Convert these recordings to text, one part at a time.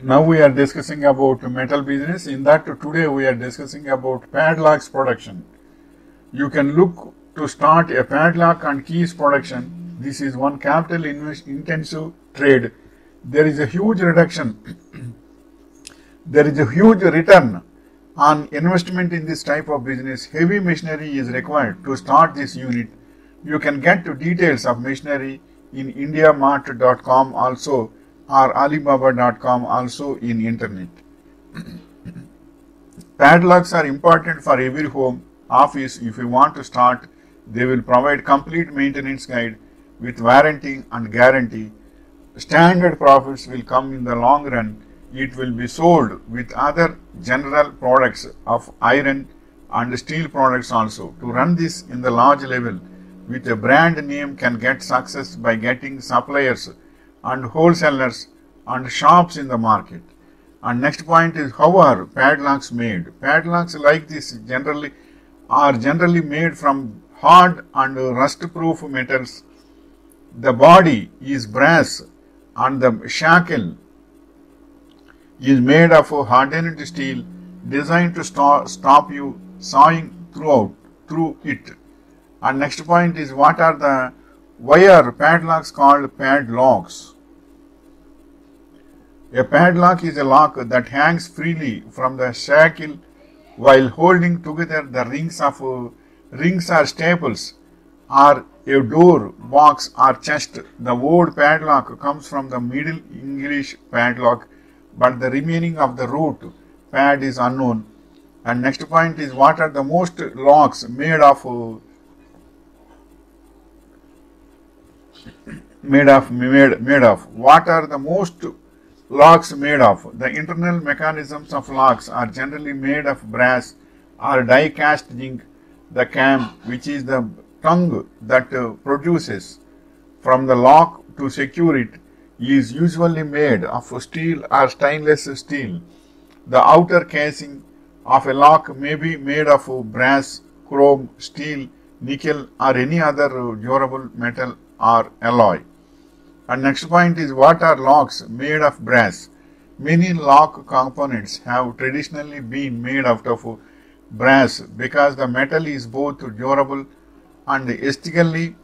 Now we are discussing about metal business. In that today we are discussing about padlocks production. You can look to start a padlock and keys production. This is one capital intensive trade. There is a huge reduction. There is a huge return on investment in this type of business. Heavy machinery is required to start this unit. You can get to details of machinery in indiamart.com also or alibaba.com also in internet. Padlocks are important for every home, office. If you want to start, they will provide complete maintenance guide with warranty and guarantee. Standard profits will come in the long run. It will be sold with other general products of iron and steel products also. To run this in the large level with a brand name can get success by getting suppliers and wholesalers and shops in the market. And next point is, how are padlocks made? Padlocks like this are generally made from hard and rust-proof metals. The body is brass and the shackle is made of hardened steel designed to stop you sawing through it. And next point is, why are padlocks called padlocks? A padlock is a lock that hangs freely from the shackle while holding together the rings or staples, or a door, box or chest. The word padlock comes from the Middle English padlock, but the remaining of the root pad is unknown. And next point is, what are the most locks made of? What are the most locks made of? The internal mechanisms of locks are generally made of brass or die cast zinc. The cam, which is the tongue that produces from the lock to secure it, is usually made of steel or stainless steel. The outer casing of a lock may be made of brass, chrome, steel, nickel or any other durable metal or alloy. And next point is, what are locks made of brass? Many lock components have traditionally been made out of brass because the metal is both durable and aesthetically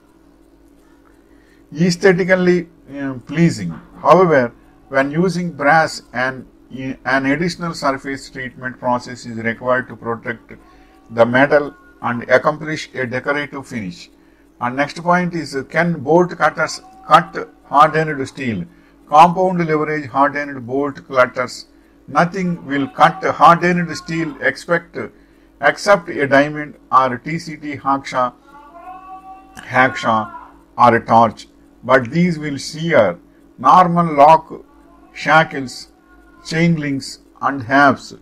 pleasing. However, when using brass, an additional surface treatment process is required to protect the metal and accomplish a decorative finish. And next point is, can bolt cutters cut hardened steel? Compound leverage hardened bolt cutters. Nothing will cut hardened steel except a diamond or TCT hacksaw or a torch, but these will sear normal lock shackles, chain links and halves,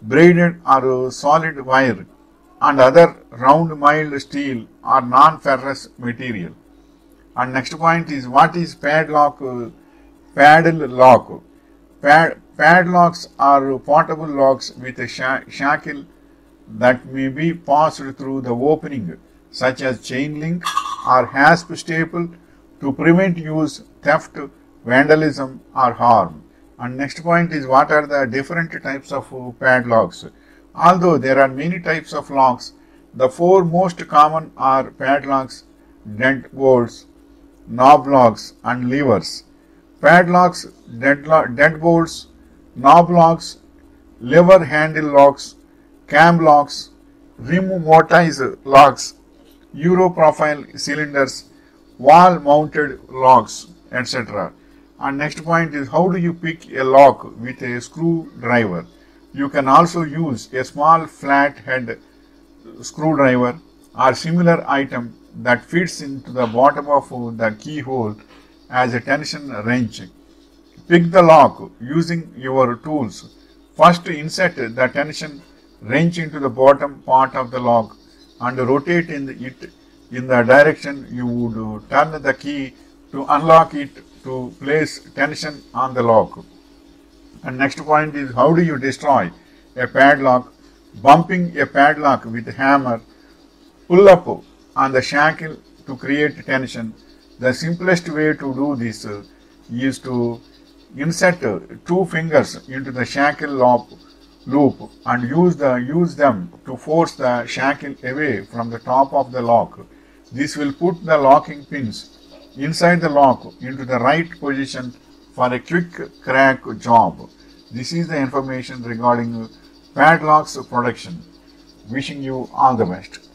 braided or solid wire and other round mild steel or non-ferrous material. And next point is, what is padlock? Paddle lock. Padlocks are portable locks with a shackle that may be passed through the opening, such as chain link or hasp staple, to prevent use, theft, vandalism or harm. And next point is, what are the different types of padlocks? Although there are many types of locks, the four most common are padlocks, deadbolts, knob locks and levers. Padlocks, deadbolts, knob locks, lever handle locks, cam locks, rim mortise locks, Euro profile cylinders, wall mounted locks, etc. And next point is, how do you pick a lock with a screwdriver? You can also use a small flat head screwdriver or similar item that fits into the bottom of the keyhole as a tension wrench. Pick the lock using your tools. First, insert the tension wrench into the bottom part of the lock and rotate it in the direction you would turn the key to unlock it to place tension on the lock. And next point is, how do you destroy a padlock? Bumping a padlock with a hammer. Pull up on the shackle to create tension. The simplest way to do this is to Insert two fingers into the shackle loop and use them to force the shackle away from the top of the lock. This will put the locking pins inside the lock into the right position for a quick crack job. This is the information regarding padlocks production. Wishing you all the best.